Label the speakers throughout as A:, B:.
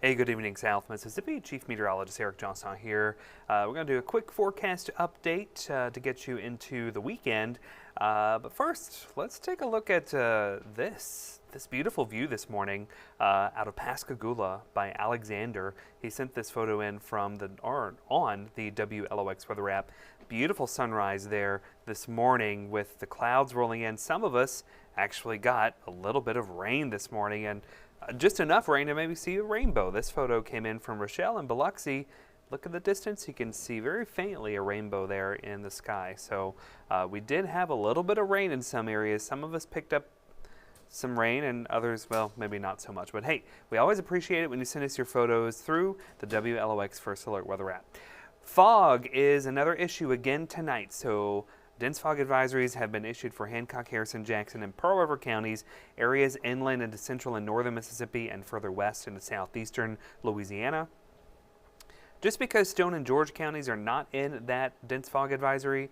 A: Hey, good evening, South Mississippi. Chief Meteorologist Eric Jeansonne here. We're going to do a quick forecast update to get you into the weekend. But first, let's take a look at this beautiful view this morning out of Pascagoula by Alexander. He sent this photo in from on the WLOX weather app. Beautiful sunrise there this morning with the clouds rolling in. Some of us actually got a little bit of rain this morning, and just enough rain to maybe see a rainbow. This photo came in from Rochelle in Biloxi. Look at the distance. You can see very faintly a rainbow there in the sky. So we did have a little bit of rain in some areas. Some of us picked up some rain and others, well, maybe not so much. But hey, we always appreciate it when you send us your photos through the WLOX First Alert weather app. Fog is another issue again tonight. So dense fog advisories have been issued for Hancock, Harrison, Jackson, and Pearl River counties, areas inland into central and northern Mississippi, and further west into southeastern Louisiana. Just because Stone and George counties are not in that dense fog advisory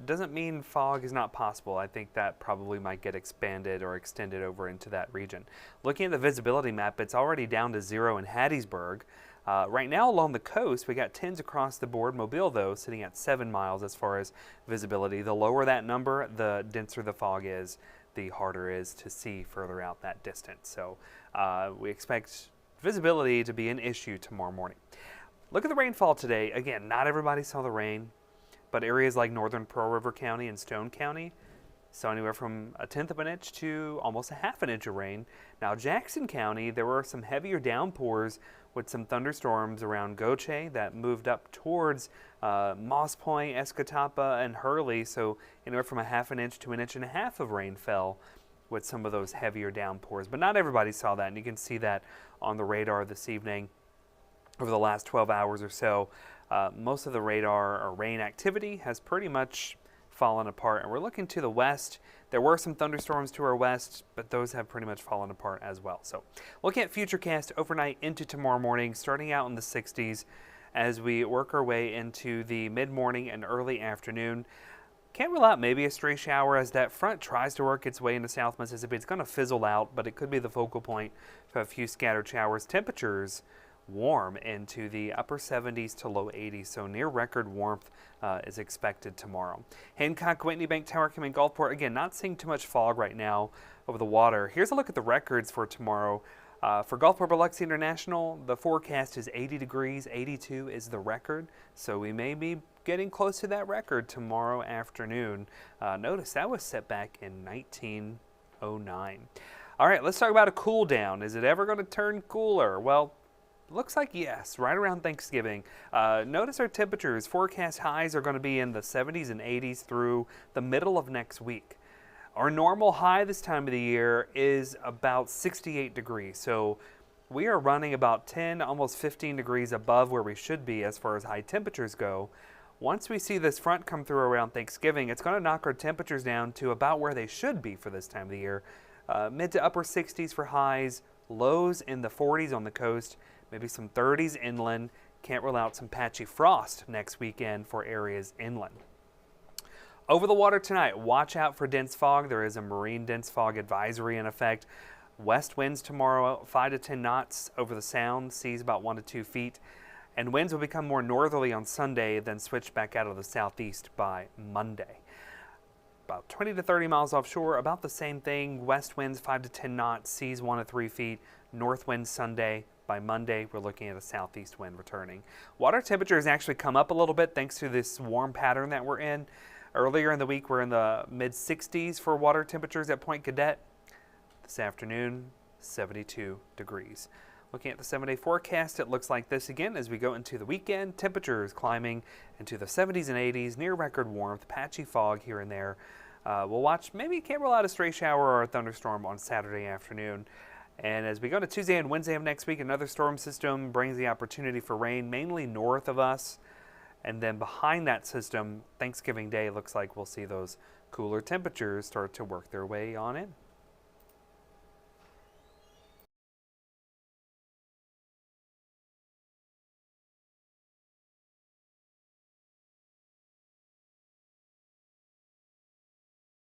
A: doesn't mean fog is not possible. I think that probably might get expanded or extended over into that region. Looking at the visibility map, it's already down to 0 in Hattiesburg. Right now along the coast, we got 10s across the board. Mobile, though, sitting at 7 miles as far as visibility. The lower that number, the denser the fog is, the harder it is to see further out that distance. So we expect visibility to be an issue tomorrow morning. Look at the rainfall today. Again, not everybody saw the rain, but areas like northern Pearl River County and Stone County saw anywhere from 1/10 of an inch to almost 1/2 an inch of rain. Now, Jackson County, there were some heavier downpours with some thunderstorms around Goche that moved up towards Moss Point, Escatapa, and Hurley. So anywhere from 1/2 an inch to 1.5 inches of rain fell with some of those heavier downpours. But not everybody saw that, and you can see that on the radar this evening. Over the last 12 hours or so, most of the radar or rain activity has pretty much fallen apart. And we're looking to the west. There were some thunderstorms to our west, but those have pretty much fallen apart as well. So looking at Futurecast overnight into tomorrow morning, starting out in the 60s as we work our way into the mid-morning and early afternoon. Can't rule out maybe a stray shower as that front tries to work its way into South Mississippi. It's going to fizzle out, but it could be the focal point for a few scattered showers. Temperatures warm into the upper 70s to low 80s, so near record warmth is expected tomorrow. Hancock, Whitney Bank, Tower Command, Gulfport, again, not seeing too much fog right now over the water. Here's a look at the records for tomorrow. For Gulfport, Biloxi International, the forecast is 80 degrees, 82 is the record, so we may be getting close to that record tomorrow afternoon. Notice that was set back in 1909. All right, let's talk about a cool down. Is it ever going to turn cooler? Well, looks like yes, right around Thanksgiving. Notice our temperatures. Forecast highs are going to be in the 70s and 80s through the middle of next week. Our normal high this time of the year is about 68 degrees. So we are running about 10, almost 15 degrees above where we should be as far as high temperatures go. Once we see this front come through around Thanksgiving, it's going to knock our temperatures down to about where they should be for this time of the year. Mid to upper 60s for highs, lows in the 40s on the coast, maybe some 30s inland. Can't rule out some patchy frost next weekend for areas inland. Over the water tonight, watch out for dense fog. There is a marine dense fog advisory in effect. West winds tomorrow, 5 to 10 knots over the sound, seas about 1 to 2 feet. And winds will become more northerly on Sunday, then switch back out of the southeast by Monday. About 20 to 30 miles offshore, about the same thing. West winds 5 to 10 knots, seas 1 to 3 feet. North winds Sunday. By Monday, we're looking at a southeast wind returning. Water temperatures actually come up a little bit thanks to this warm pattern that we're in. Earlier in the week, we're in the mid-60s for water temperatures at Point Cadet. This afternoon, 72 degrees. Looking at the 7-day forecast, it looks like this again as we go into the weekend. Temperatures climbing into the 70s and 80s, near record warmth, patchy fog here and there. We'll watch, maybe can't rule out a stray shower or a thunderstorm on Saturday afternoon. And as we go to Tuesday and Wednesday of next week, another storm system brings the opportunity for rain, mainly north of us. And then behind that system, Thanksgiving Day looks like we'll see those cooler temperatures start to work their way on in.